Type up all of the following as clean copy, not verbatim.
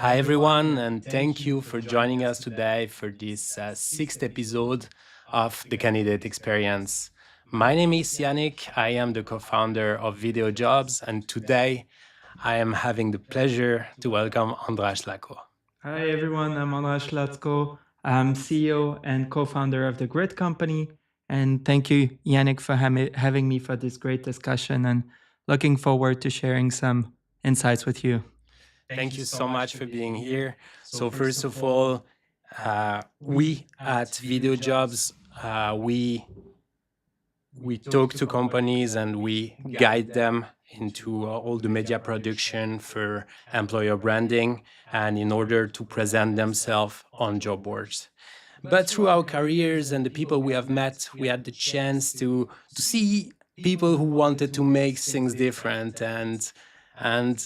Hi, everyone, and thank you for joining us today for this sixth episode of the Candidate Experience. My name is Yannick. I am the co founder of Video Jobs, and today I am having the pleasure to welcome Andras Lacko. Hi everyone, I'm Andras Lacko. I'm CEO and co-founder of the Grid Company. And thank you, Yannick, for having me for this great discussion and looking forward to sharing some insights with you. Thank you so much for being here. So, first of all, we at Video Jobs, we talk to companies and we guide them into all the media production for employer branding and in order to present themselves on job boards. But through our careers and the people we have met, we had the chance to see people who wanted to make things different and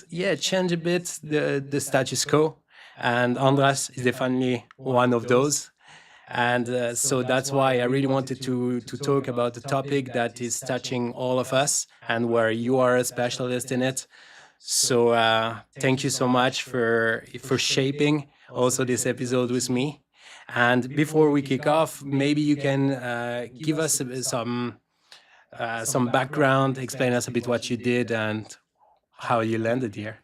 yeah, change a bit the status quo. And Andras is definitely one of those. And so that's why I really wanted to talk about the topic that is touching all of us and where you are a specialist in it. So thank you so much for shaping also this episode with me. And before we kick off, maybe you can give us some background, explain us a bit what you did and how you landed here.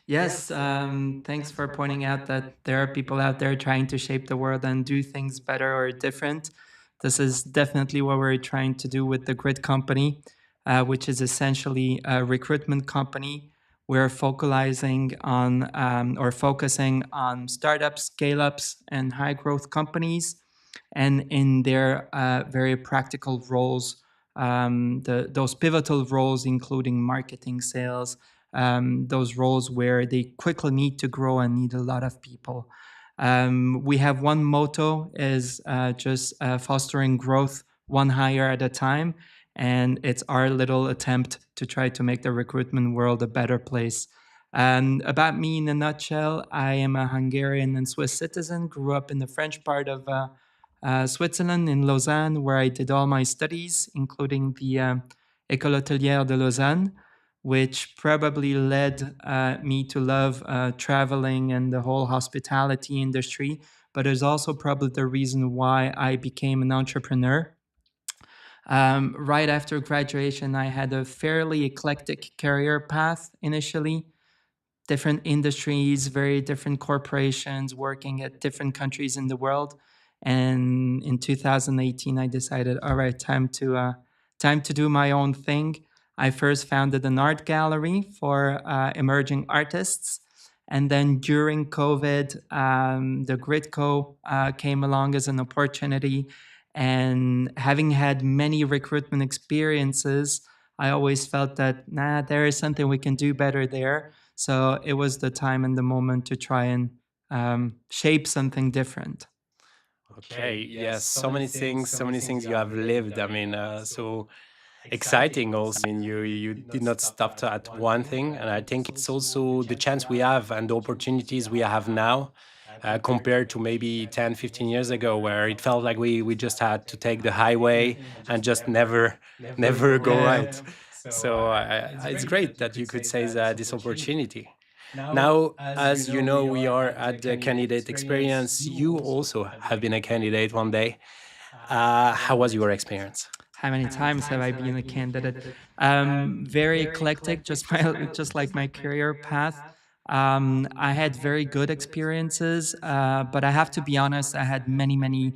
Yes, thanks for pointing out that there are people out there trying to shape the world and do things better or different. This is definitely what we're trying to do with the Grid Company, which is essentially a recruitment company. We're focalizing on or focusing on startups, scale ups, and high growth companies, and in their very practical roles, those pivotal roles, including marketing, sales, those roles where they quickly need to grow and need a lot of people. We have one motto is just fostering growth one hire at a time. And it's our little attempt to try to make the recruitment world a better place. And about me in a nutshell, I am a Hungarian and Swiss citizen, grew up in the French part of Switzerland, in Lausanne, where I did all my studies, including the École Hôtelière de Lausanne, which probably led me to love traveling and the whole hospitality industry. But is also probably the reason why I became an entrepreneur. Right after graduation, I had a fairly eclectic career path initially, different industries, very different corporations, working at different countries in the world. And in 2018, I decided, all right, time to do my own thing. I first founded an art gallery for emerging artists. And then during COVID, the Gridco came along as an opportunity. And having had many recruitment experiences, I always felt that, there is something we can do better there. So it was the time and the moment to try and shape something different. Okay, yes, so many things you have lived. I mean, so exciting also. I mean, you did not stop at one thing, and I think it's also the chance we have and the opportunities we have now compared to maybe 10, 15 years ago, where it felt like we just had to take the highway and just never go right. So it's great that you could say that this opportunity. Now, as you know, we are at the candidate experience. You also have been a candidate one day. How was your experience? How many times have I been a candidate? Very eclectic, just like my career path. I had very good experiences, but I have to be honest, I had many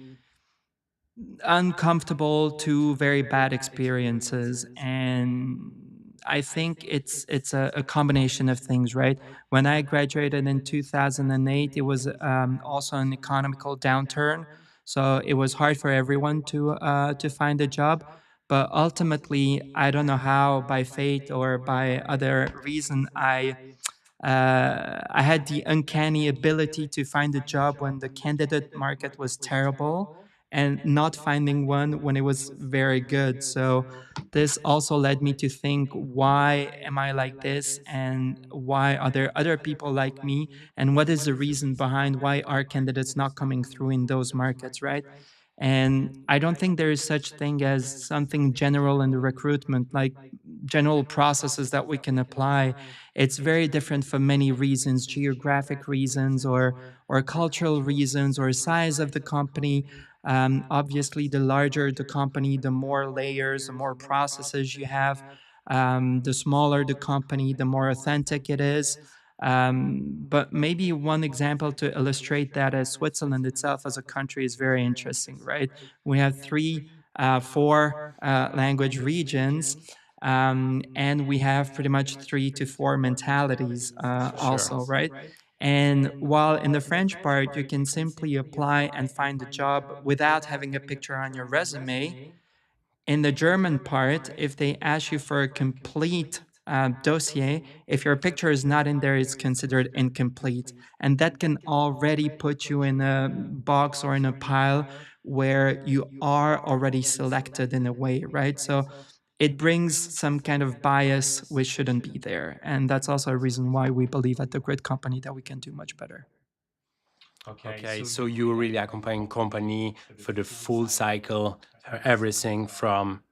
uncomfortable to very bad experiences. And I think it's a combination of things, right? When I graduated in 2008, it was also an economical downturn, so it was hard for everyone to find a job. But ultimately, I don't know how, by fate or by other reason, I had the uncanny ability to find a job when the candidate market was terrible and not finding one when it was very good. So this also led me to think, why am I like this? And why are there other people like me? And what is the reason behind why are candidates not coming through in those markets, right? And I don't think there is such thing as something general in the recruitment, like general processes that we can apply. It's very different for many reasons, geographic reasons or cultural reasons or size of the company. Obviously, the larger the company, the more layers, the more processes you have. The smaller the company, the more authentic it is. But maybe one example to illustrate that is Switzerland itself as a country is very interesting, right? We have four language regions, and we have pretty much three to four mentalities Sure. also, right? And while in the French part, you can simply apply and find a job without having a picture on your resume, in the German part, if they ask you for a complete dossier, if your picture is not in there, it's considered incomplete. And that can already put you in a box or in a pile where you are already selected in a way, right? So it brings some kind of bias which shouldn't be there. And that's also a reason why we believe at the Grid Company that we can do much better. Okay, so you really accompany company for the full cycle, everything from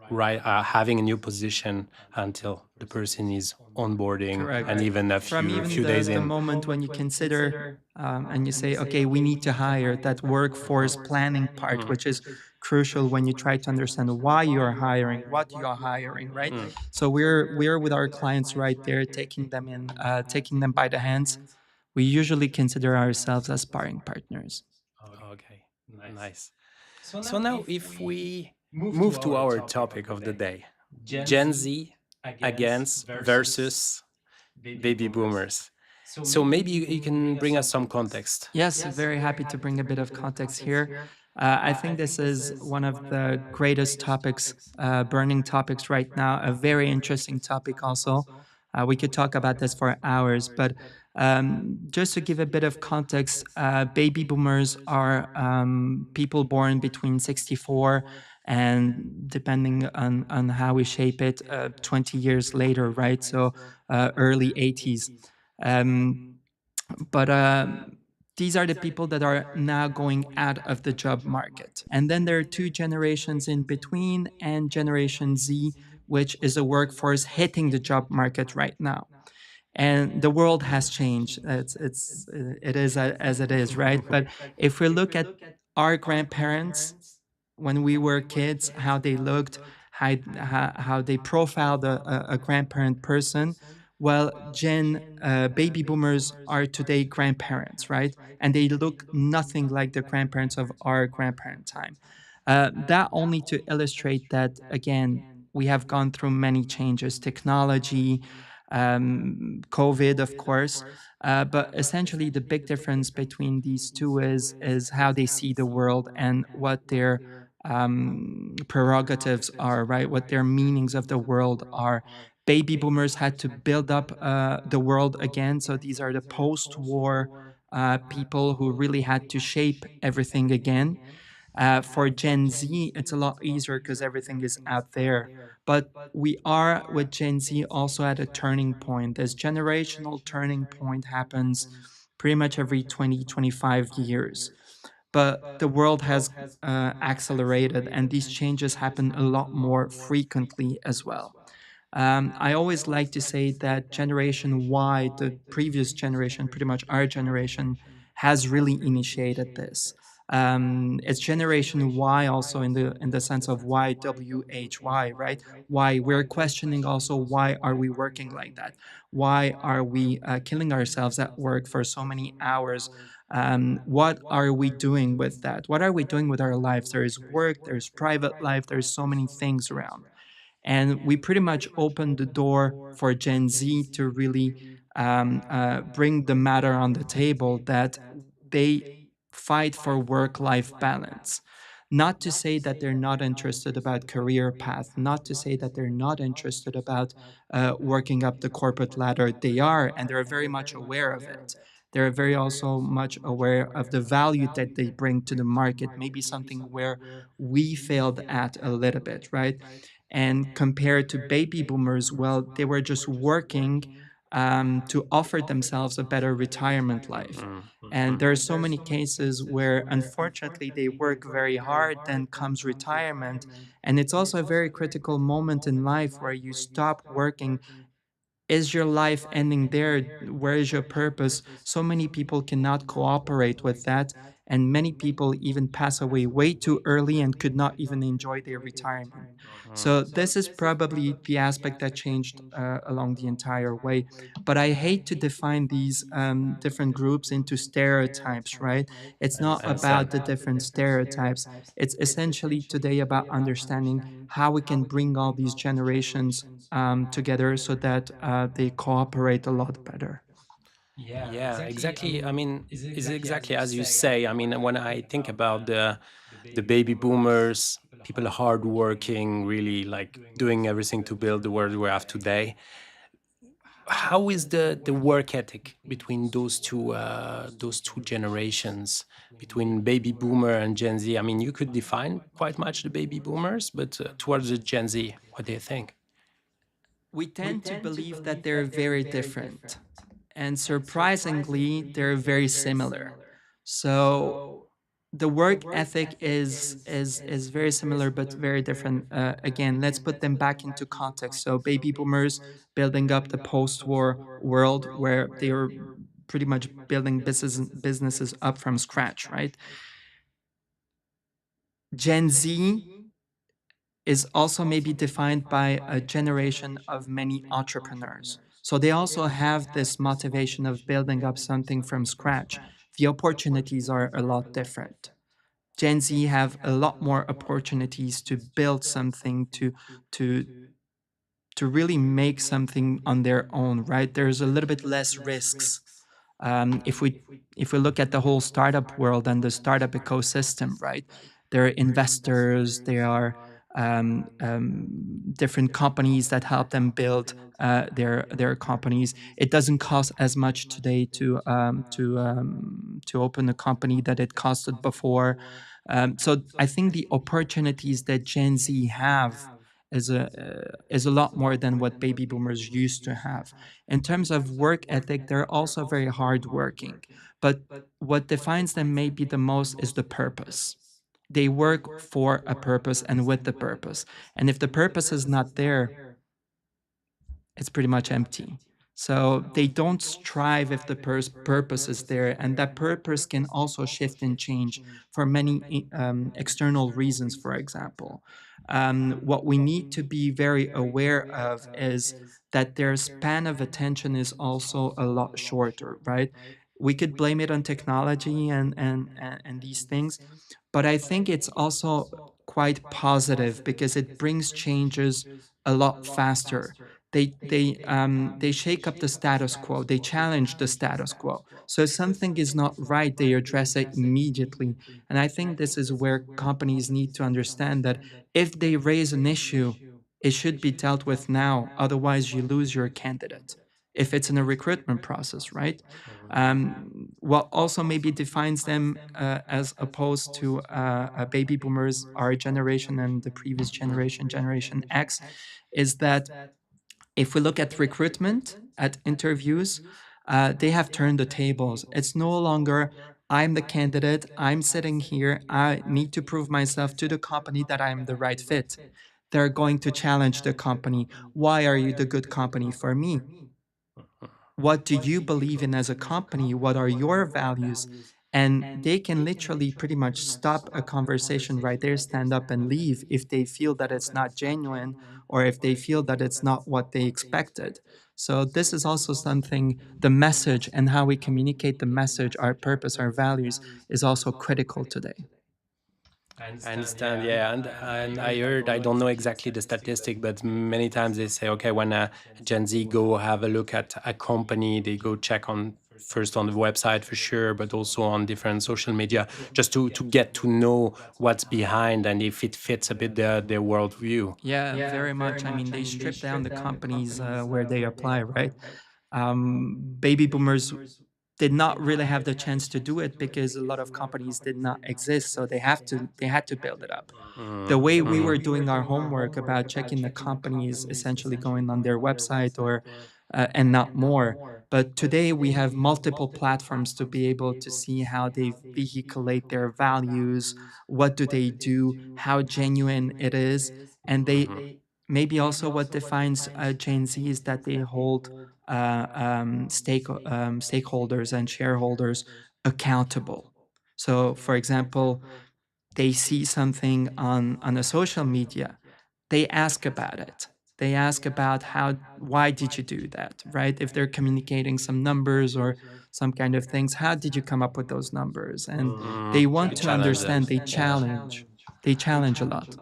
right, having a new position until the person is onboarding, Correct. and even a From even few days the in. moment when you consider and you say, okay, we need to hire that workforce planning part, which is crucial when you try to understand why you are hiring, what you are hiring, right? So we're with our clients right there, taking them by the hands. We usually consider ourselves as sparring partners. Okay, nice. So now, if we move to our topic of the day, Gen Z against versus baby boomers. So maybe you can bring us some context. Yes, very happy to bring a bit of context here. I think this is one of the greatest topics, burning topics right now, a very interesting topic also. We could talk about this for hours, but just to give a bit of context, baby boomers are people born between 64 and, depending on how we shape it, 20 years later, right? So early 80s. Um, but these are the people that are now going out of the job market. And then there are two generations in between, and Generation Z, which is a workforce hitting the job market right now. And the world has changed. It is as it is, right? But if we look at our grandparents when we were kids, how they looked, how they profiled a grandparent person. Well, baby boomers are today grandparents, right? And they look nothing like the grandparents of our grandparent time. That only to illustrate that, again, we have gone through many changes, technology, COVID, of course. But essentially, the big difference between these two is how they see the world and what their prerogatives are, right? What their meanings of the world are. Baby boomers had to build up the world again. So these are the post war people who really had to shape everything again. For Gen Z, it's a lot easier because everything is out there. But we are with Gen Z also at a turning point. This generational turning point happens pretty much every 20, 25 years. But the world has accelerated, and these changes happen a lot more frequently as well. I always like to say that Generation Y, the previous generation, pretty much our generation, has really initiated this. It's Generation Y also in the sense of YWHY, right? Why we're questioning also, why are we working like that? Why are we killing ourselves at work for so many hours? What are we doing with that? What are we doing with our lives? There is work, there's private life, there's so many things around. And we pretty much opened the door for Gen Z to really bring the matter on the table that they fight for work-life balance. Not to say that they're not interested about career path, not to say that they're not interested about working up the corporate ladder. They are, and they're very much aware of it. They're very also much aware of the value that they bring to the market, maybe something where we failed at a little bit, right? And compared to baby boomers, well, they were just working to offer themselves a better retirement life. And Mm. there are so many cases where, unfortunately, they work very hard, then comes retirement. And it's also a very critical moment in life where you stop working. Is your life ending there? Where is your purpose? So many people cannot cooperate with that. And many people even pass away way too early and could not even enjoy their retirement. So, this is probably the aspect that changed along the entire way. But I hate to define these different groups into stereotypes, right? It's not about the different stereotypes. It's essentially today about understanding how we can bring all these generations together so that they cooperate a lot better. Yeah, exactly. I mean, is exactly as you say. I mean, when I think about the baby boomers, people are hardworking, really like doing everything to build the world we have today. How is the work ethic between those two generations, between baby boomer and Gen Z? I mean, you could define quite much the baby boomers, but towards the Gen Z, what do you think? We tend to believe that they're very different. And surprisingly, they're very similar. So the work ethic is very similar but very different. Again, let's put them back into context. So baby boomers building up the post-war world where they were pretty much building businesses up from scratch, right? Gen Z is also maybe defined by a generation of many entrepreneurs. So they also have this motivation of building up something from scratch. The opportunities are a lot different. Gen Z have a lot more opportunities to build something, to to really make something on their own, right? There's a little bit less risks. If we look at the whole startup world and the startup ecosystem, right? There are investors, there are different companies that help them build their companies. It doesn't cost as much today to open a company that it costed before. So I think the opportunities that Gen Z have is a lot more than what baby boomers used to have. In terms of work ethic, they're also very hardworking. But what defines them maybe the most is the purpose. They work for a purpose and with the purpose. And if the purpose is not there, it's pretty much empty. So they don't strive if the purpose is there, and that purpose can also shift and change for many external reasons. For example, what we need to be very aware of is that their span of attention is also a lot shorter, right? We could blame it on technology and these things, but I think it's also quite positive because it brings changes a lot faster. They shake up the status quo. They challenge the status quo. So if something is not right, they address it immediately. And I think this is where companies need to understand that if they raise an issue, it should be dealt with now. Otherwise, you lose your candidate. If it's in a recruitment process, right? What also maybe defines them as opposed to baby boomers, our generation and the previous generation, Generation X, is that if we look at recruitment, at interviews, they have turned the tables. It's no longer, I'm the candidate, I'm sitting here, I need to prove myself to the company that I'm the right fit. They're going to challenge the company. Why are you the good company for me? What do you believe in as a company? What are your values? And they can literally pretty much stop a conversation right there, stand up and leave if they feel that it's not genuine or if they feel that it's not what they expected. So, this is also something, the message and how we communicate the message, our purpose, our values is also critical today. I understand, yeah, and I heard, I don't know exactly the statistic, but many times they say, okay, when a Gen Z go have a look at a company, they go check on first on the website for sure, but also on different social media, just to get to know what's behind and if it fits a bit their worldview. Yeah, very much. I mean, they strip down the companies where they apply, right? Baby boomers did not really have the chance to do it because a lot of companies did not exist, so they had to build it up. The Mm, way we mm, were doing our homework about checking the companies, essentially going on their website or and not more. But today we have multiple platforms to be able to see how they vehiculate their values, what do they do, how genuine it is, and they Mhm. maybe also what defines Gen Z is that they hold stakeholders and shareholders accountable. So, for example, they see something on a social media, they ask about it. They ask about why did you do that, right? If they're communicating some numbers or some kind of things, how did you come up with those numbers? And they You want to challenge them. understand, Yeah. they challenge a lot.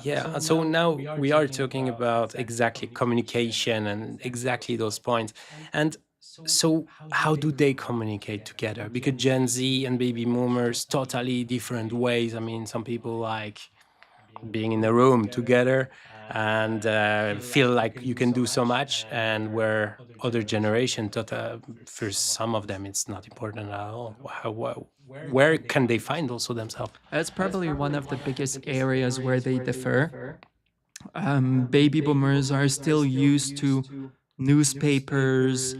Yeah, and so now we are talking about exactly communication and exactly those points. And so, how do they communicate together? Because Gen Z and baby boomers, totally different ways. I mean, some people like being in a room together and feel like you can do so much, and where other generation thought for some of them it's not important at all. Where can they find also themselves? That's probably one of the biggest areas where they differ. Baby boomers are still used to newspapers,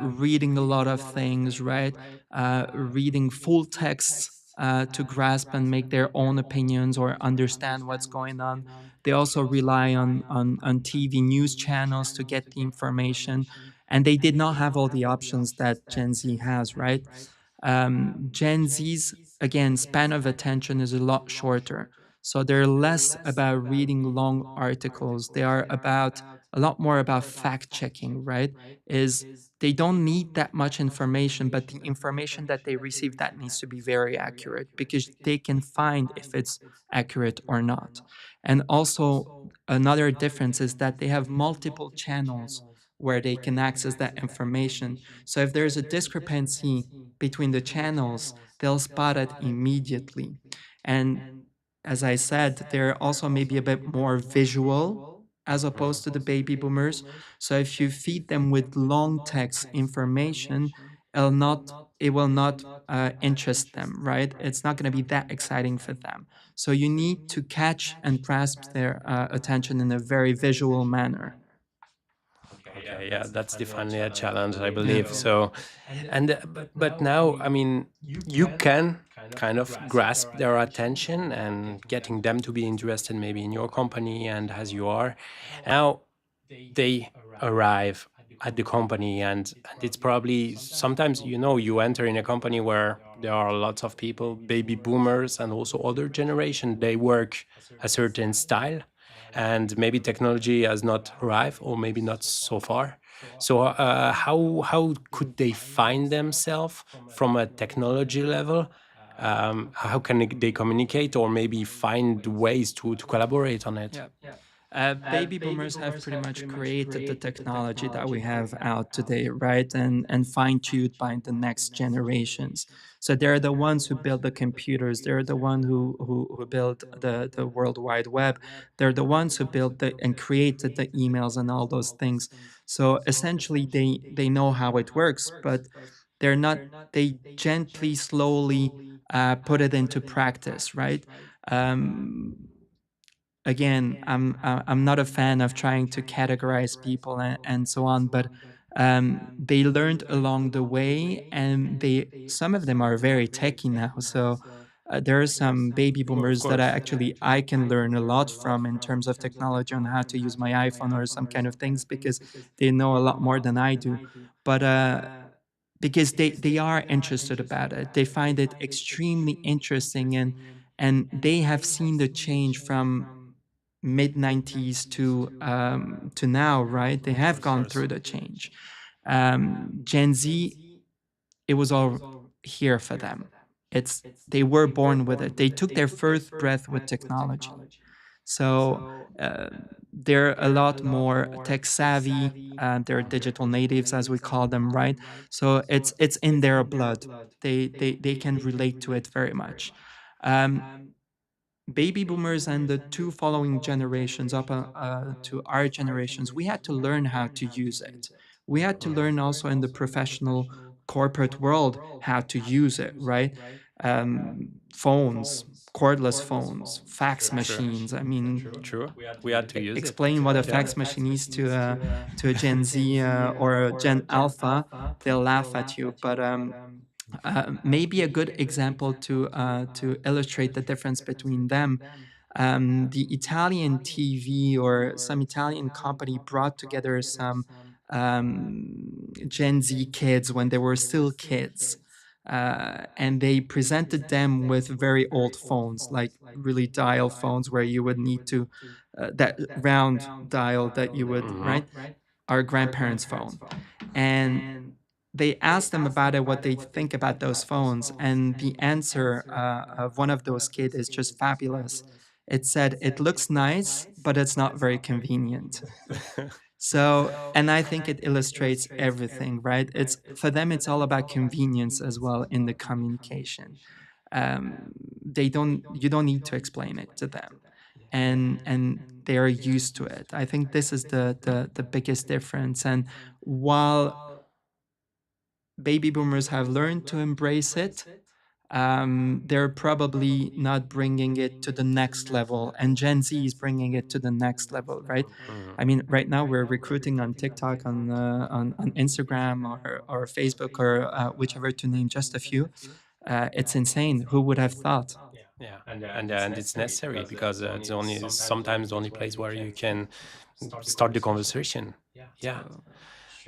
reading a lot of things, right? Reading full texts to grasp and make their own opinions or understand what's going on. They also rely on TV news channels to get the information. And they did not have all the options that Gen Z has, right? Gen Z's, again, span of attention is a lot shorter. So they're less about reading long articles. They are about a lot more about fact checking, right? Is they don't need that much information, but the information that they receive that needs to be very accurate because they can find if it's accurate or not. And also another difference is that they have multiple channels where they can access that information. So if there's a discrepancy between the channels, they'll spot it immediately. And as I said, they're also maybe a bit more visual as opposed to the baby boomers. So if you feed them with long text information, it will not interest them, right? It's not going to be that exciting for them. So you need to catch and grasp their attention in a very visual manner. Okay, yeah, that's definitely a challenge, I Yeah. believe. So, and but now, I mean, you can kind of grasp their attention and getting them to be interested maybe in your company and as you are. Now, they arrive at the company, and it's probably sometimes, you enter in a company where there are lots of people, baby boomers and also other generation, they work a certain style, and maybe technology has not arrived or maybe not so far. So how could they find themselves from a technology level? How can they communicate or maybe find ways to collaborate on it? Yeah. Baby boomers have pretty much created the technology that we have out today, right? And fine-tuned by the next generations. So they're the ones who build the computers. They're the one who built the World Wide Web. They're the ones who built and created the emails and all those things. So essentially, they know how it works, but they're not. They gently, slowly put it into practice, right? Um, Again, I'm not a fan of trying to categorize people and so on, but they learned along the way, and they some of them are very techy now. So there are some baby Oh, of boomers that course. I can learn a lot from in terms of technology on how to use my iPhone or some kind of things because they know a lot more than I do. But because they are interested about it, they find it extremely interesting, and they have seen the change from mid 90s to now, right? They have Of gone course. through the change. Gen Z, it was all here for them. It's They were born with it. They took their first breath with technology. So uh, they're a lot more tech savvy. They're digital natives, as we call them, right? So it's in their blood. They can relate to it very much. Um, Baby boomers and the two following generations up to our generations, we had to learn how to use it. We had to learn also in the professional corporate world how to use it, right? Phones, cordless phones, fax Sure. machines. I mean, True. We had to use it. explain what a Yeah. fax machine is to a Gen Z or a Gen Alpha, they'll laugh at you. But maybe a good example to illustrate the difference between them. The Italian TV or some Italian company brought together some Gen Z kids when they were still kids. And they presented them with very old phones, like really dial phones where you would need to, that round dial that you would, Hmm. right? Our grandparents' phone. And they asked them about it, what they think about those phones. And the answer of one of those kids is just fabulous. It said, it looks nice, but it's not very convenient. So, and I think it illustrates everything, right? It's for them, it's all about convenience as well in the communication. They don't, you don't need to explain it to them, and they are used to it. I think this is the biggest difference. And while baby boomers have learned to embrace it, they're probably not bringing it to the next level, and Gen Z is bringing it to the next level, right? Hmm. I mean, right now we're recruiting on TikTok, on Instagram or Facebook or whichever, to name just a few. It's insane. Who would have thought? Yeah, and it's necessary because it's only sometimes the only place where you can start the conversation. Yeah. So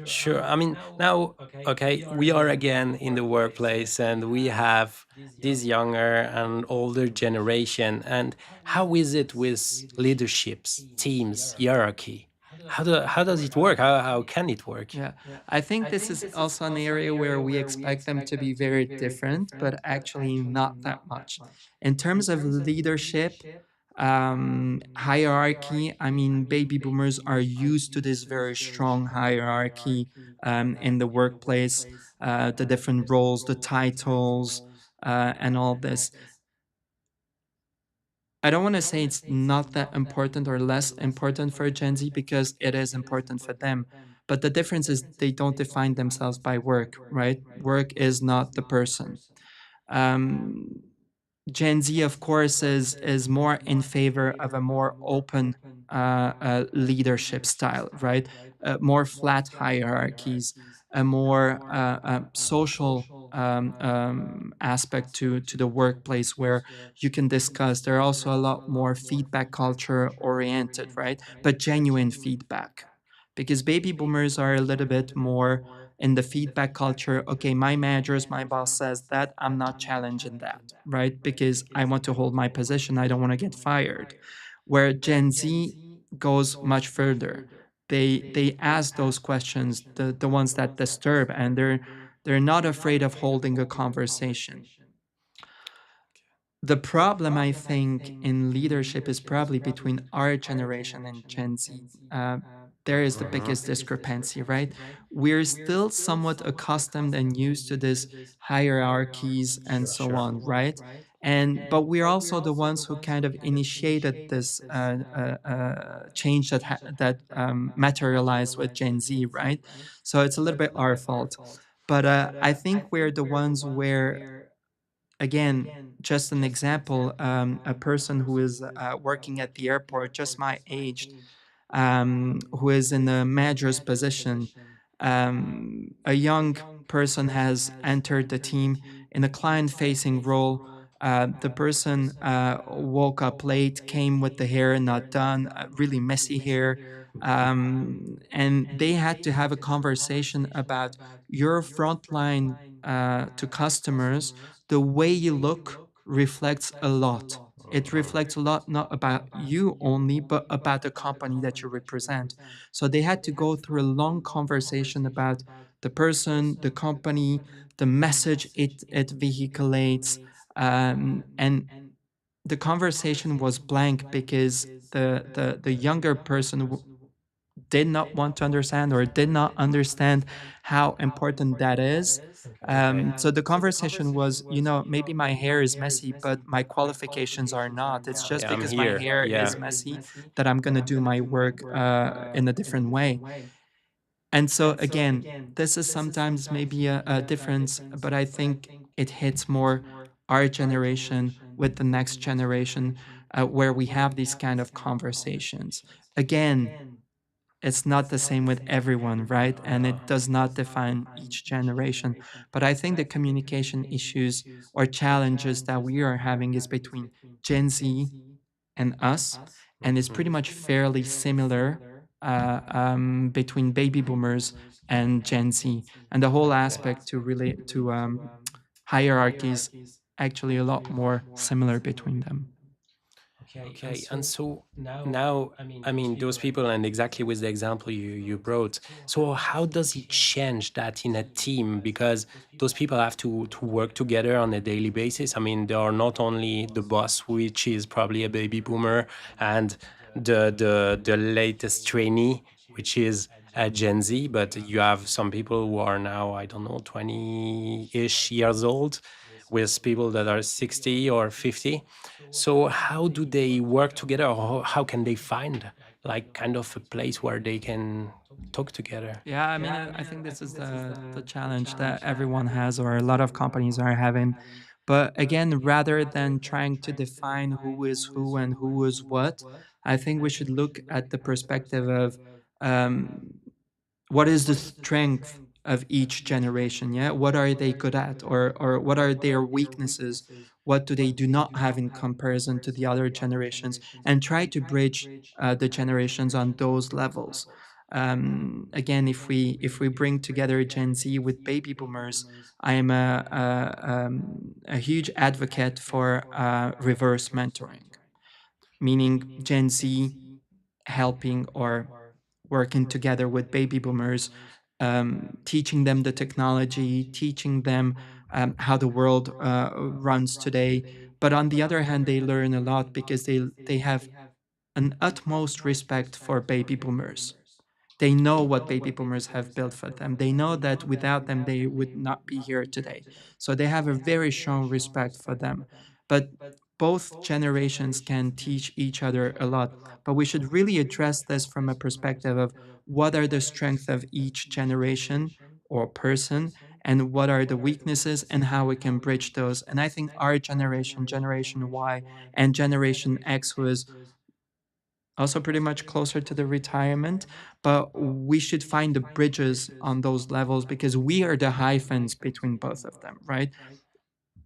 Sure. I mean, now, okay, we are again in the workplace and we have this younger and older generation. And how is it with leaderships, teams, hierarchy? How does it work? How can it work? yeah, I think this is also an area where we expect them to be very different, but actually not that much. In terms of leadership, hierarchy, I mean, baby boomers are used to this very strong hierarchy in the workplace, the different roles, the titles, and all this. I don't want to say it's not that important or less important for Gen Z, because it is important for them. But the difference is they don't define themselves by work, right? Work is not the person. Um, Gen Z, of course, is more in favor of a more open leadership style, right? More flat hierarchies, a more social aspect to the workplace where you can discuss. They're also a lot more feedback culture oriented, right? But genuine feedback. Because baby boomers are a little bit more in the feedback culture. Okay, my managers, my boss says that, I'm not challenging that, right? Because I want to hold my position, I don't want to get fired. Where Gen Z goes much further. They ask those questions, the ones that disturb, and they're not afraid of holding a conversation. The problem, I think, in leadership is probably between our generation and Gen Z. There is the Hmm. biggest discrepancy, right? We're still somewhat accustomed and used to this hierarchies and so Sure. on, right? And but we're also the ones who kind of initiated this change that materialized with Gen Z, right? So it's a little bit our fault. But I think we're the ones where, again, just an example, a person who is working at the airport, just my age, who is in a manager's position. A young person has entered the team in a client facing role. The person woke up late, came with the hair not done, really messy hair. And they had to have a conversation about your frontline to customers. The way you look reflects a lot. It Hmm. reflects a lot, not about you only, but about the company that you represent. So they had to go through a long conversation about the person, the company, the message it vehiculates. And the conversation was blank because the younger person did not want to understand or did not understand how important that is. Okay. So the conversation was, maybe my hair is messy, but my qualifications are not. It's just Yeah, I'm because my here. hair Yeah. is messy that I'm going to do my work in a different way. And so, again, this is sometimes maybe a difference, but I think it hits more our generation with the next generation, where we have these kind of conversations. Again, it's not the same with everyone, right? And it does not define each generation. But I think the communication issues or challenges that we are having is between Gen Z and us, and it's pretty much fairly similar between baby boomers and Gen Z. And the whole aspect to relate to hierarchies actually a lot more similar between them. Okay, and so now, I mean, those people, and exactly with the example you brought, so how does it change that in a team? Because those people have to work together on a daily basis. I mean, they are not only the boss, which is probably a baby boomer, and the latest trainee, which is a Gen Z, but you have some people who are now, I don't know, 20-ish years old, with people that are 60 or 50. So how do they work together, or how can they find like kind of a place where they can talk together? Yeah, I mean, I think this is the challenge that everyone has, or a lot of companies are having. But again, rather than trying to define who is who and who is what, I think we should look at the perspective of um, what is the strength of each generation. Yeah, what are they good at, or what are their weaknesses? What do they do not have in comparison to the other generations, and try to bridge the generations on those levels. Again, if we bring together Gen Z with baby boomers, I am a huge advocate for reverse mentoring, meaning Gen Z helping or working together with baby boomers, teaching them the technology, teaching them how the world runs today. But on the other hand, they learn a lot because they have an utmost respect for baby boomers. They know what baby boomers have built for them. They know that without them, they would not be here today. So they have a very strong respect for them. But both generations can teach each other a lot. But we should really address this from a perspective of what are the strengths of each generation or person, and what are the weaknesses, and how we can bridge those. And I think our generation, Generation Y, and Generation X, who is also pretty much closer to the retirement, but we should find the bridges on those levels, because we are the hyphens between both of them, right?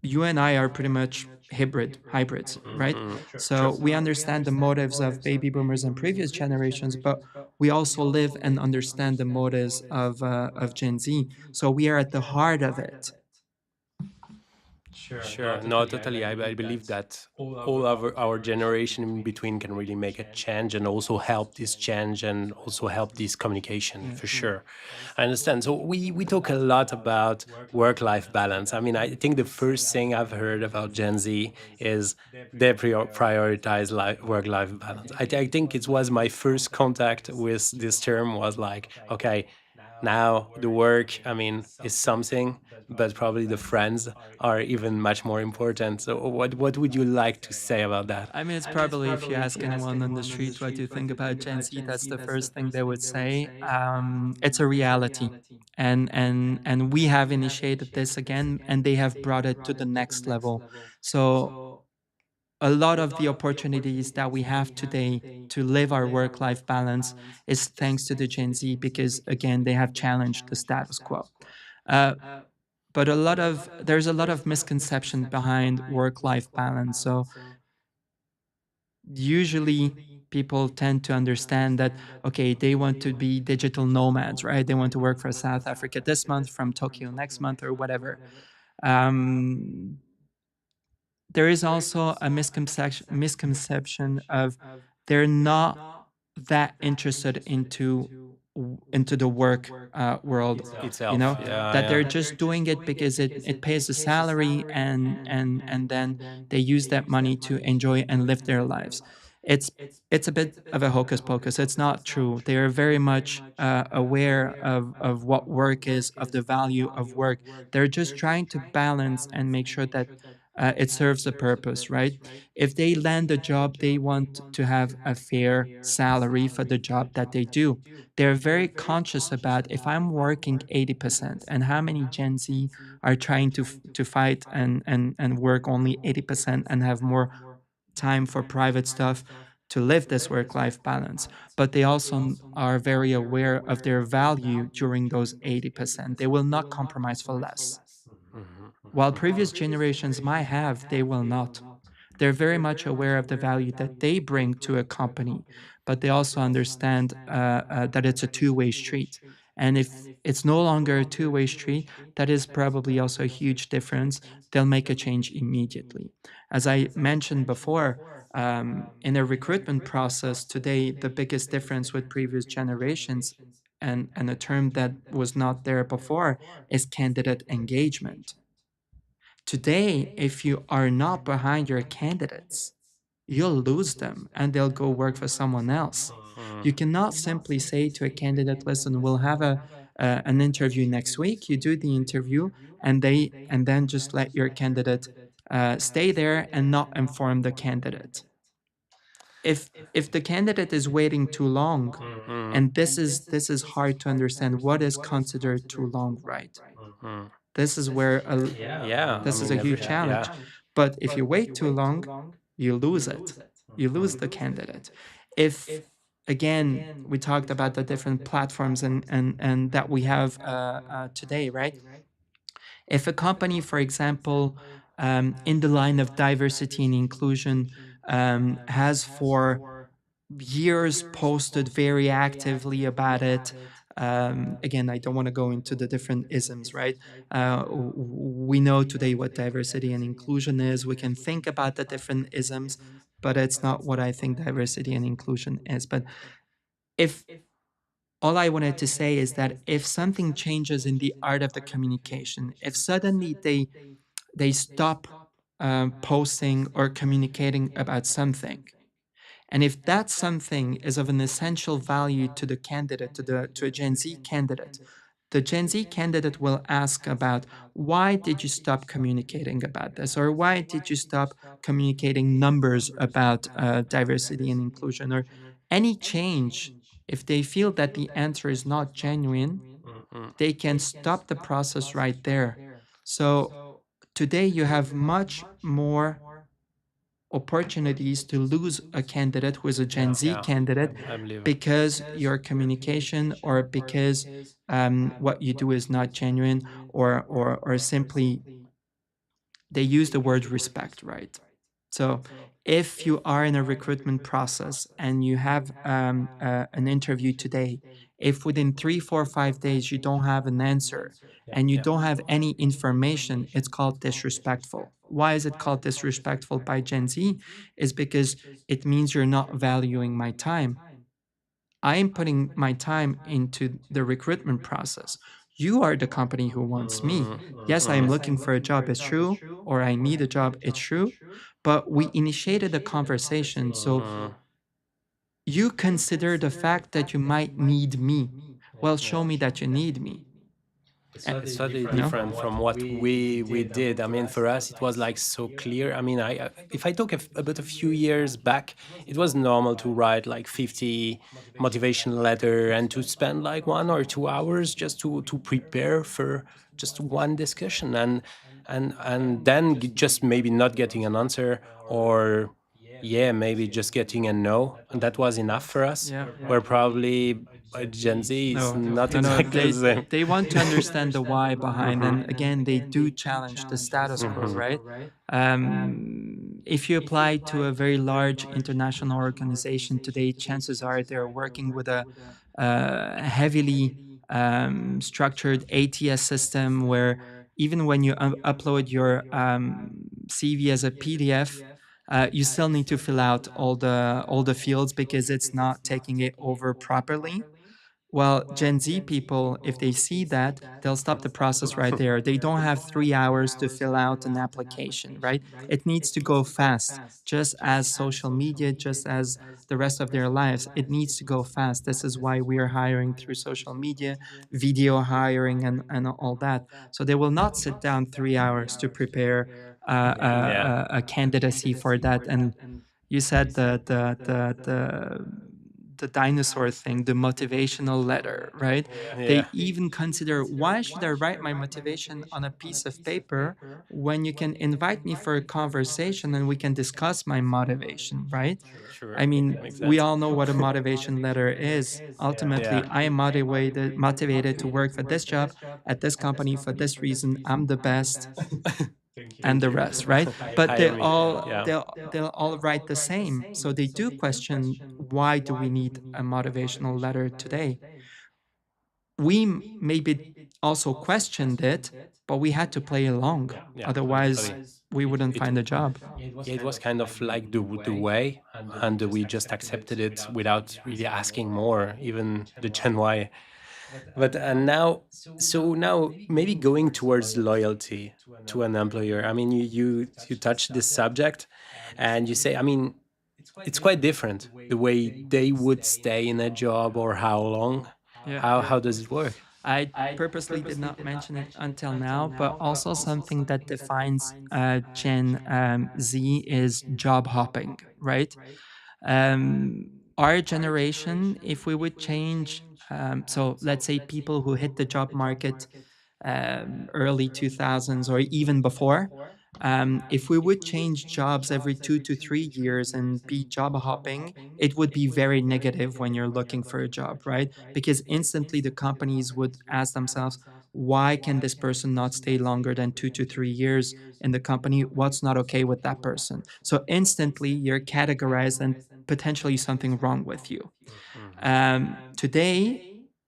You and I are pretty much hybrids, right? Hmm. So True. we understand the motives of baby boomers and previous generations, but we also live and understand the motives of Gen Z. So we are at the heart of it. Sure. No, totally. I believe that all of our generation in between can really make a change and also help this change and also help this communication Yeah. for sure. I understand. So we talk a lot about work-life balance. I mean, I think the first thing I've heard about Gen Z is they prioritize work-life balance. I think it was my first contact with this term was like, okay, now the work, I mean, is something, but probably the friends are even much more important. So what would you like to say about that? I mean, it's probably if you ask anyone on the street what you think about Gen Z, that's the first thing they would say. It's a reality, and we have initiated this again, and they have brought it to the next level. So a lot of the opportunities that we have today to live our work-life balance is thanks to the Gen Z, because again, they have challenged the status quo. Uh, but there's a lot of misconception behind work-life balance. So usually people tend to understand that, okay, they want to be digital nomads, right? They want to work for South Africa this month, from Tokyo next month, or whatever. um, there is also a misconception of they're not that interested into the work world, you Itself, know, yeah, that they're yeah. just doing it because it pays the salary, and then they use that money to enjoy and live their lives. it's it's a bit of a hocus pocus. It's not true. They are very much aware of what work is, of the value of work. They're just trying to balance and make sure that it serves a purpose, right? If they land a job, they want to have a fair salary for the job that they do. They're very conscious about if I'm working 80% and how many Gen Z are trying to fight and work only 80% and have more time for private stuff to live this work life balance. But they also are very aware of their value during those 80%. They will not compromise for less. Mhm. While Mhm. previous generations might have, they will not. They're very much aware of the value that they bring to a company, but they also understand that it's a two-way street. And if it's no longer a two-way street, that is probably also a huge difference. They'll make a change immediately. As I mentioned before, in a recruitment process today, the biggest difference with previous generations and a term that was not there before is candidate engagement. Today, if you are not behind your candidates, you'll lose them and they'll go work for someone else. Mhm. You cannot simply say to a candidate, listen, we'll have an interview next week. You do the interview and then just let your candidate stay there and not inform the candidate. If the candidate is waiting too long, Mhm. and this is hard to understand, what is considered too long, right? Mhm. This is where Yeah, I this is a mean, huge yeah. challenge. But if you wait too long, you lose it. You lose the candidate. If again we talked about the different platforms and that we have today, right? If a company, for example, in the line of diversity and inclusion, has for years posted very actively about it. Again, I don't want to go into the different isms, right? We know today what diversity and inclusion is. We can think about the different isms, but it's not what I think diversity and inclusion is. But if all I wanted to say is that if something changes in the art of the communication, if suddenly they stop posting or communicating about something, and if that something is of an essential value to the candidate, to a Gen Z candidate, the Gen Z candidate will ask about why did you stop communicating about this, or why did you stop communicating numbers about diversity and inclusion, or any change. If they feel that the answer is not genuine, Mhm. they can stop the process right there. So today you have much more opportunities to lose a candidate who is a Gen Yeah, Z yeah, candidate I believe. because your communication or because what you do is not genuine, or simply they use the word respect, right? So if you are in a recruitment process and you have an interview today, if within 3, 4, 5 days you don't have an answer and you Yeah. don't have any information, it's called disrespectful. Why is it called disrespectful by Gen Z? Is because it means you're not valuing my time. I am putting my time into the recruitment process. You are the company who wants me. Mhm. Yes, I am Mhm. looking for a job, it's true, or I need a job, it's true. But we initiated a conversation. So Mhm. you consider the fact that you might need me. Well, Yeah. show me that you need me. It's totally You know? different from what we did. I mean, for us, it was like so clear. I mean, if I talk about a few years back, it was normal to write like 50 motivation letter and to spend like 1 or 2 hours just to prepare for just one discussion, and then just maybe not getting an answer, or yeah, maybe just getting a no, and that was enough for us. Yeah. Where probably Gen Z is No, not no, no. exactly the same. They want to understand the why behind, Mhm. and again, they do challenge the status quo, Mhm. right? If you apply to a very large international organization today, chances are they're working with a heavily structured ATS system where even when you upload your CV as a PDF, you still need to fill out all the fields because it's not taking it over properly. Well, Gen Z people, if they see that, they'll stop the process right there. They don't have 3 hours to fill out an application, right? It needs to go fast, just as social media, just as the rest of their lives. It needs to go fast. This is why we are hiring through social media, video hiring, and all that. So they will not sit down 3 hours to prepare Yeah. a candidacy for that. And you said the dinosaur thing, the motivational letter, right? Yeah. They even consider, why should I write my motivation on a piece of paper when you can invite me for a conversation and we can discuss my motivation, right? Sure. I mean, Makes we sense. all know what a motivation letter is. Yeah. Ultimately, I am motivated to work for this job at this company for this reason. I'm the best, and Thank the you. rest, right? But Hire me. Yeah. they'll all write the same. So they do question, why do we need a motivational letter today? We maybe also questioned it, but we had to play along. Yeah. Otherwise, Totally. we wouldn't It find a job. Yeah, it was kind of like the way, and we just accepted it without really asking more, even the Gen Y. But now, so now maybe going towards loyalty to an employer. I mean, you touch this subject, and you say, I mean, it's quite different the way they would stay in a job or how long. Yeah. How does it work? I purposely did not mention it until now, but also something that defines Gen Z is job hopping, right? Our generation, if we would change, so let's say people who hit the job market early 2000s or even before, if we would change jobs every 2 to 3 years and be job hopping, it would be very negative when you're looking for a job, right? Because instantly the companies would ask themselves, why can this person not stay longer than 2 to 3 years in the company? What's not okay with that person? So instantly you're categorized and potentially something wrong with you. Mhm. Today,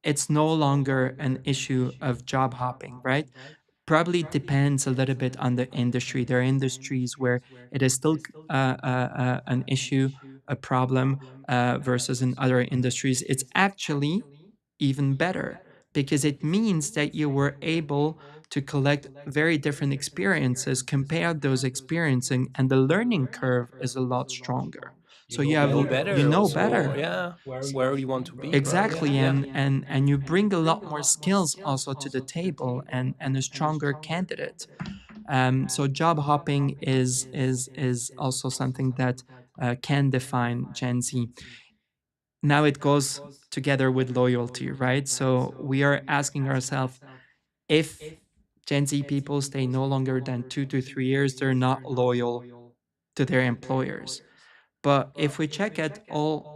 it's no longer an issue of job hopping, right? Probably depends a little bit on the industry. There are industries where it is still an issue, a problem, versus in other industries. It's actually even better because it means that you were able to collect very different experiences, compare those experiences, and the learning curve is a lot stronger. So You know you better know also, better. yeah, where you want to be, probably. Exactly, Yeah. and you bring a lot more skills also to the table, and a stronger candidate. So job hopping is also something that can define Gen Z. Now it goes together with loyalty, right? So we are asking ourselves, if Gen Z people stay no longer than 2 to 3 years, they're not loyal to their employers. But if we check at all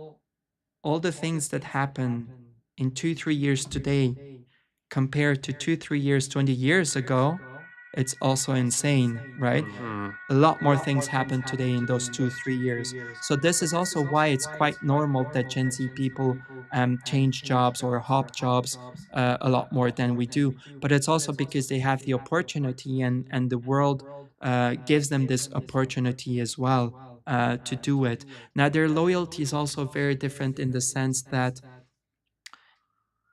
the things that happen in 2 3 years today compared to 2 3 years 20 years ago, it's also insane, right? Mhm. A lot more things happen today in those 2 3 years. So this is also why it's quite normal that Gen Z people change jobs or hop jobs a lot more than we do. But it's also because they have the opportunity, and the world gives them this opportunity as well to do it. Now, their loyalty is also very different in the sense that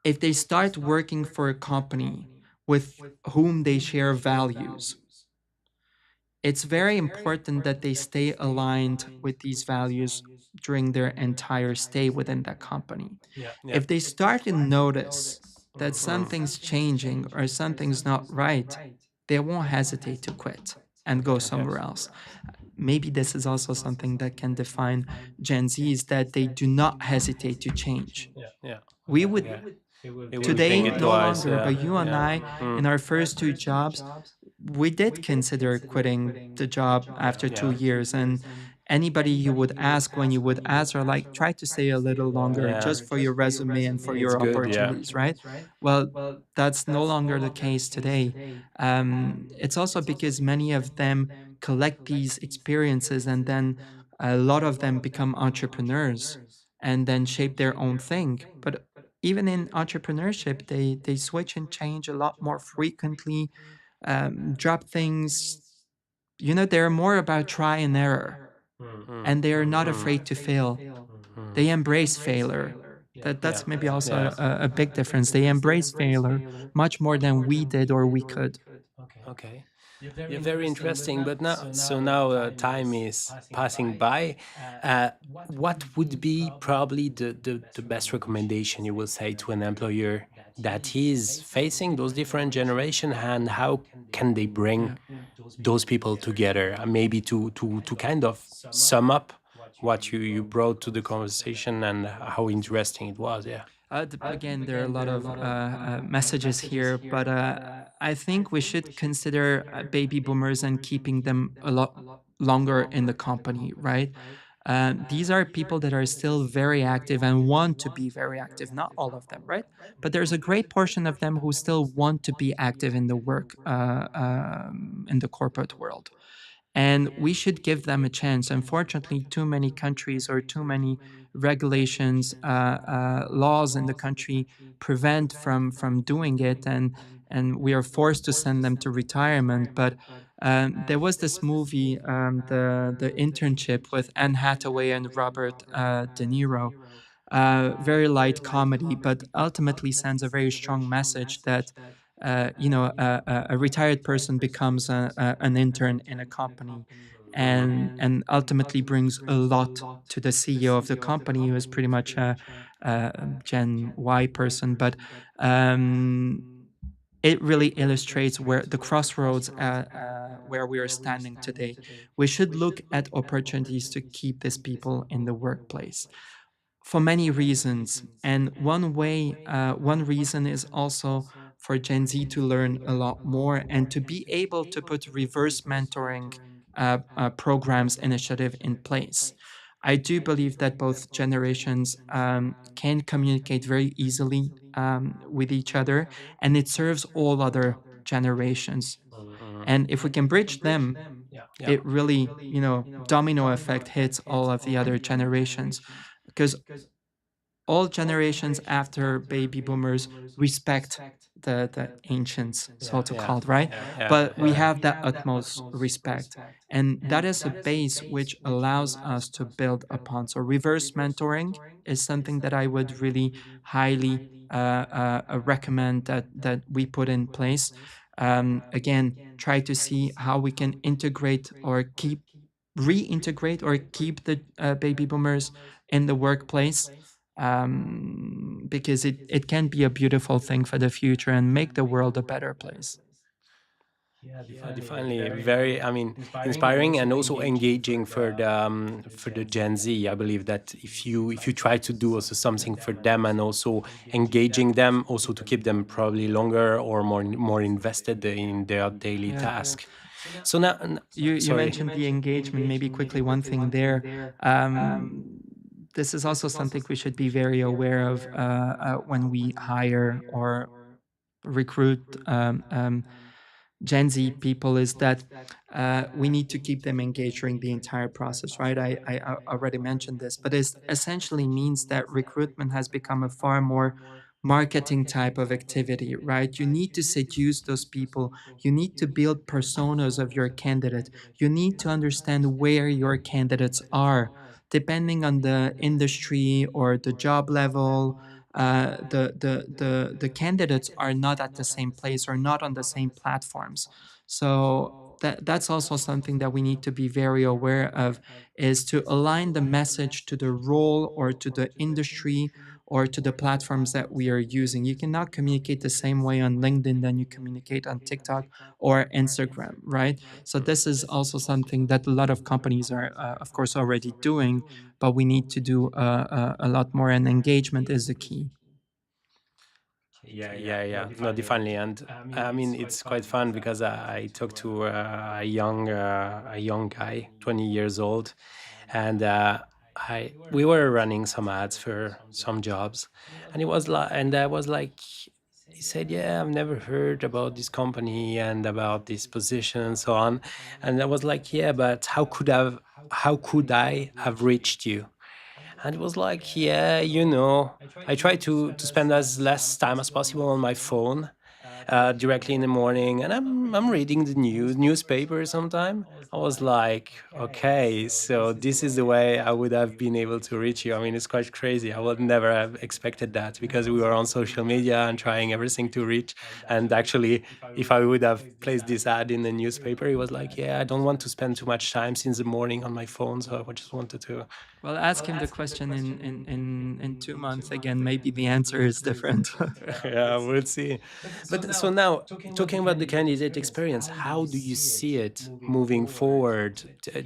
if they start working for a company with whom they share values, it's very important that they stay aligned with these values during their entire stay within that company. Yeah. If they start to notice that Mhm. something's changing or something's not right, they won't hesitate to quit and go Okay. somewhere else. Maybe this is also something that can define Gen Z, is that they do not hesitate to change. Yeah. We would Yeah. They wouldn't think today it no twice. longer, Yeah. but you and Yeah. I, Mm. in our first two jobs, we did consider quitting the job after two Yeah. years. And anybody you would ask, when you would ask, are like, try to stay a little longer Yeah. just for your resume and for It's your good. Yeah. opportunities, right? Well, that's no longer the case today. It's also because many of them collect these experiences, and then a lot of them become entrepreneurs and then shape their own thing. But even in entrepreneurship, they switch and change a lot more frequently, drop things. They're more about try and error, Mm. and they are not Mm. afraid to fail. Mm. They embrace failure. Yeah. That's maybe also Yeah. a big difference. They embrace failure much more than we did or we could. Okay. Yeah, very interesting. But now time is passing by. Uh, what would be probably the best recommendation you will say to an employer that is facing those different generation, and how can they bring those people together, and maybe to kind of sum up what you brought to the conversation and how interesting it was. Yeah. Again, there are a lot of messages here, but I think we should consider baby boomers and keeping them a lot longer in the company, right? These are people that are still very active and want to be very active. Not all of them, right? But there's a great portion of them who still want to be active in the work, in the corporate world, and we should give them a chance. Unfortunately, too many countries or too many regulations, laws in the country prevent from doing it, and we are forced to send them to retirement. But there was this movie, the internship, with Anne Hathaway and Robert De Niro. Very light comedy, but ultimately sends a very strong message that a retired person becomes an intern in a company, and ultimately brings a lot to the CEO of the company, who is pretty much a Gen Y person. But um, it really illustrates where the crossroads, where we are standing today. We should look at opportunities to keep these people in the workplace for many reasons. And one reason is also for Gen Z to learn a lot more and to be able to put reverse mentoring programs initiative in place. I do believe that both generations can communicate very easily with each other, and it serves all other generations. Mhm. And if we can bridge them, Yeah. it really, domino effect hits all of the other generations, because all generations after baby boomers respect the ancients, so to Yeah. called, right? Yeah. But we Yeah. have that utmost respect. And that is a base which allows us to build upon. So reverse mentoring is something that I would really highly recommend that we put in place. Again, try to see how we can integrate or reintegrate or keep the baby boomers in the workplace, because it can be a beautiful thing for the future and make the world a better place. Definitely very, I mean, inspiring and also engaging for the Gen Z. I believe that if you try to do also something for them, and also engaging them, also to keep them probably longer or more invested in their daily Yeah. task. So now, You sorry. mentioned the engagement. Maybe quickly, one thing there. Um, this is also something we should be very aware of when we hire or recruit Gen Z people, is that we need to keep them engaged during the entire process, right? I already mentioned this, but it essentially means that recruitment has become a far more marketing type of activity, right? You need to seduce those people. You need to build personas of your candidate. You need to understand where your candidates are, depending on the industry or the job level. The candidates are not at the same place or not on the same platforms. So that's also something that we need to be very aware of, is to align the message to the role or to the industry or to the platforms that we are using. You cannot communicate the same way on LinkedIn than you communicate on TikTok or Instagram, right? So this is also something that a lot of companies are, of course, already doing, but we need to do a lot more, and engagement is the key. Yeah, yeah, no, definitely. And I mean, it's quite fun because I talked to a young guy, 20 years old, and I we were running some ads for some jobs, and I was like, he said, "Yeah, I've never heard about this company and about this position and so on," and I was like, "Yeah, but how could I have reached you?" And it was like, "Yeah, I try to spend as less time as possible on my phone, directly in the morning, and I'm reading the newspaper sometime. I was like, okay, so this is the way I would have been able to reach you. I mean, it's quite crazy. I would never have expected that because we were on social media and trying everything to reach. And actually, if I would have placed this ad in the newspaper, it was like, yeah, I don't want to spend too much time since the morning on my phone, so I just wanted to. Well, ask him the question in 2 months again. Maybe the answer is different. Yeah, we'll see. But so now, talking about the candidate experience, how do you see it moving forward,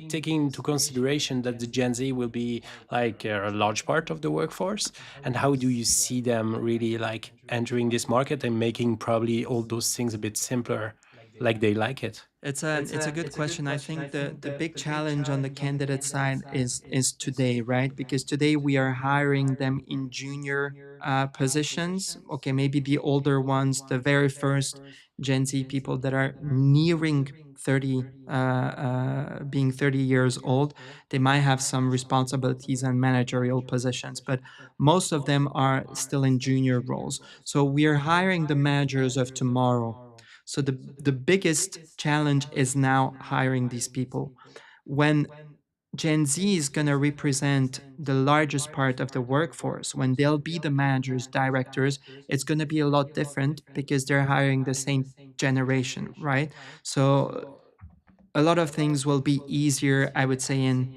taking into consideration that the Gen Z will be like a large part of the workforce, and how do you see them really like entering this market and making probably all those things a bit simpler, like they like it? It's a good question. I think the big challenge on the candidate side is today, right? Because today we are hiring them in junior positions. Okay, maybe the older ones, the very first Gen Z people that are nearing 30, being 30 years old, they might have some responsibilities and managerial positions, but most of them are still in junior roles. So we are hiring the managers of tomorrow. So the biggest challenge is now hiring these people. When Gen Z is going to represent the largest part of the workforce, when they'll be the managers, directors, it's going to be a lot different because they're hiring the same generation, right? So a lot of things will be easier, I would say, in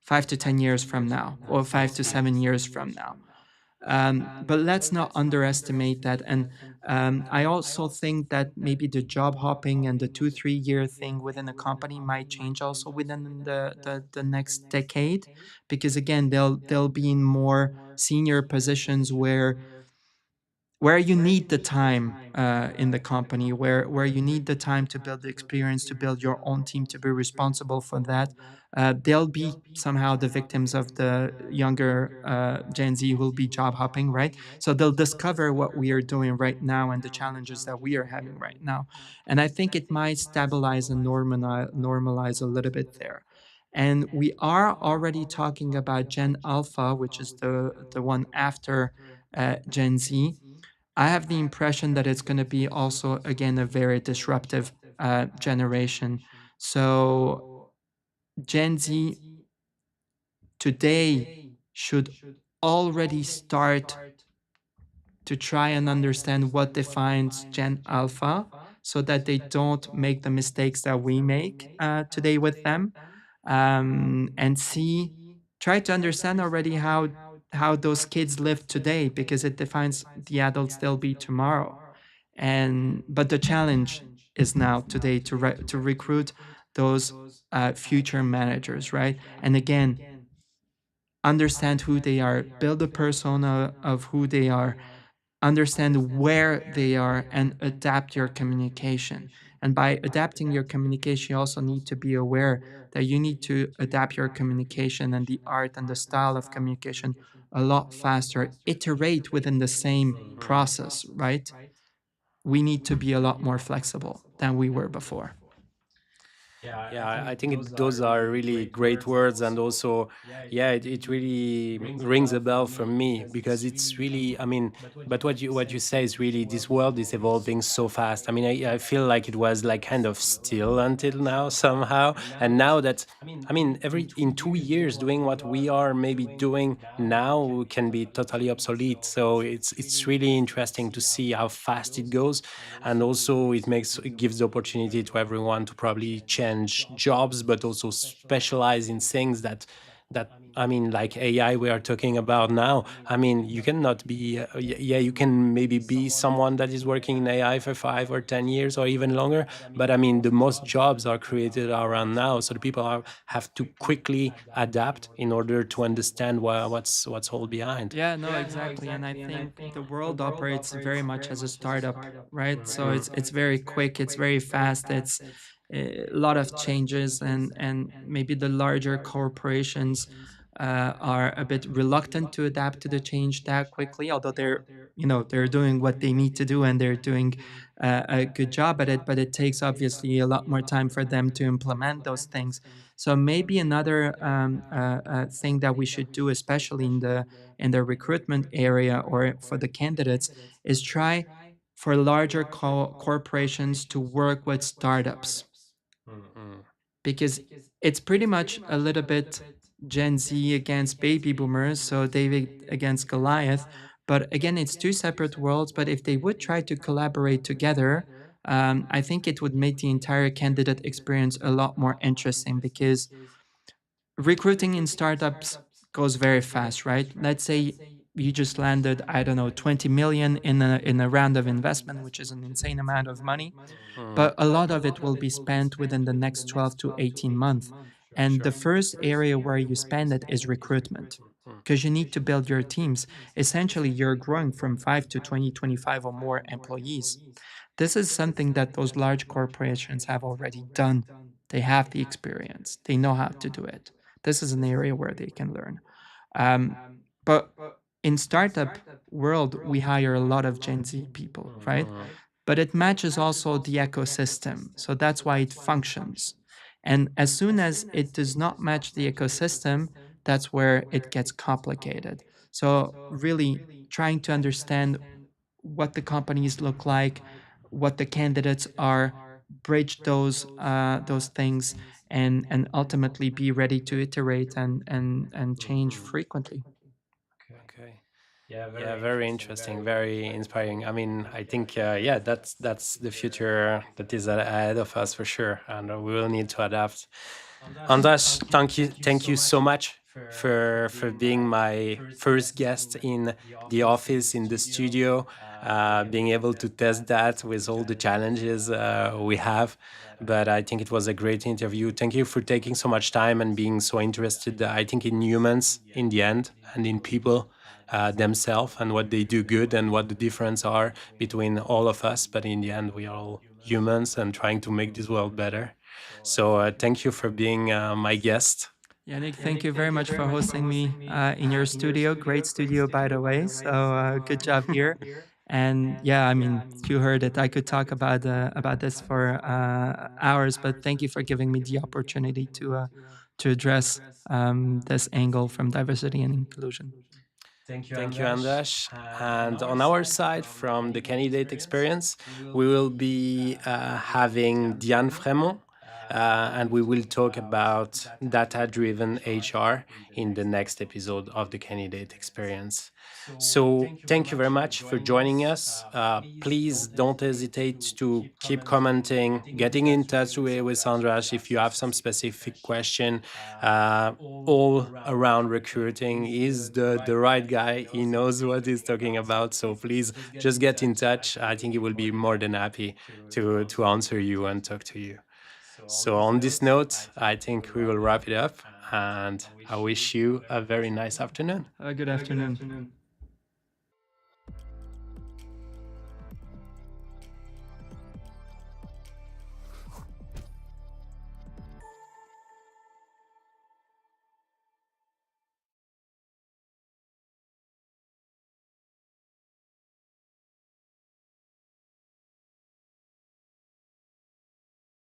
5 to 10 years from now, or 5 to 7 years from now. But let's not underestimate that. And I also think that maybe the job hopping and the 2 3 year thing within a company might change also within the next decade, because again they'll be in more senior positions where you need the time in the company, where you need the time to build the experience, to build your own team, to be responsible for that. They'll be somehow the victims of the younger Gen Z who will be job hopping, right? So they'll discover what we are doing right now and the challenges that we are having right now. And I think it might stabilize and normalize a little bit there. And we are already talking about Gen Alpha, which is the one after Gen Z. I have the impression that it's going to be also, again, a very disruptive generation. So, Gen Z today should already start to try and understand what defines Gen Alpha so that they don't make the mistakes that we make today with them, and see, try to understand already how those kids live today, because it defines the adults they'll be tomorrow. And but the challenge is now today to recruit those future managers, right? And again, understand who they are, build a persona of who they are, understand where they are, and adapt your communication. And by adapting your communication, you also need to be aware that you need to adapt your communication and the art and the style of communication a lot faster, iterate within the same process, right? We need to be a lot more flexible than we were before. Yeah, I think those are really great words, and also, yeah, it really rings a bell for me because it's really, I mean, but what you say is really this world is evolving so fast. I mean, I feel like it was like kind of still until now somehow, and now that, I mean, every in 2 years doing what we are maybe doing now can be totally obsolete. So it's really interesting to see how fast it goes, and also it gives the opportunity to everyone to probably change jobs but also specialize in things that I mean, like AI we are talking about now. I mean, you cannot be yeah, you can maybe be someone that is working in AI for 5 or 10 years or even longer, but I mean the most jobs are created around now, so the people have to quickly adapt in order to understand what's all behind. Yeah, no, exactly. And I think the world operates very much as a startup, right? So it's very quick, it's very fast, it's a lot of changes, and maybe the larger corporations are a bit reluctant to adapt to the change that quickly, although they're doing what they need to do and they're doing a good job at it, but it takes obviously a lot more time for them to implement those things. So maybe another thing that we should do, especially in the recruitment area or for the candidates, is try for larger corporations to work with startups, Mm. because it's pretty much a little bit Gen Z against baby boomers, so David against Goliath. But again, it's two separate worlds. But if they would try to collaborate together, I think it would make the entire candidate experience a lot more interesting, because recruiting in startups goes very fast, right? Let's say you just landed, I don't know, 20 million in a round of investment, which is an insane amount of money, but a lot of it will be spent within the next 12 to 18 months. And the first area where you spend it is recruitment, because you need to build your teams. Essentially, you're growing from 5 to 20, 25 or more employees. This is something that those large corporations have already done. They have the experience, they know how to do it. This is an area where they can learn. Um, but in startup world, we hire a lot of Gen Z people, right? But it matches also the ecosystem. So that's why it functions. And as soon as it does not match the ecosystem, that's where it gets complicated. So really trying to understand what the companies look like, what the candidates are, bridge those things, and ultimately be ready to iterate and change frequently. Okay. Yeah, very interesting, very inspiring. I mean, I think yeah, that's the future that is ahead of us for sure, and we will need to adapt. Andras, thank you so much for being my first guest in the office in the studio, being able to test that with all the challenges we have. But I think it was a great interview. Thank you for taking so much time and being so interested. I think in humans in the end and in people themselves and what they do good and what the difference are between all of us. But in the end, we are all humans and trying to make this world better. So thank you for being my guest. Yannick, thank you very much for hosting me in your studio. Great studio, by the way. So good job here. And yeah, I mean, you heard it. I could talk about this for hours, but thank you for giving me the opportunity to address this angle from diversity and inclusion. Thank you, Andras. And on our side, from the candidate experience, we will be having Diane Fremont, and we will talk about data driven HR in the next episode of the candidate experience. So, thank you very much for joining us. Please don't hesitate to keep commenting, getting in touch with Andras if you have some specific question. All around recruiting. He's the right guy. He knows what he's talking about. So please just get in touch. I think he will be more than happy to answer you and talk to you. So on this note, I think we will wrap it up and I wish you a very nice afternoon. Good afternoon.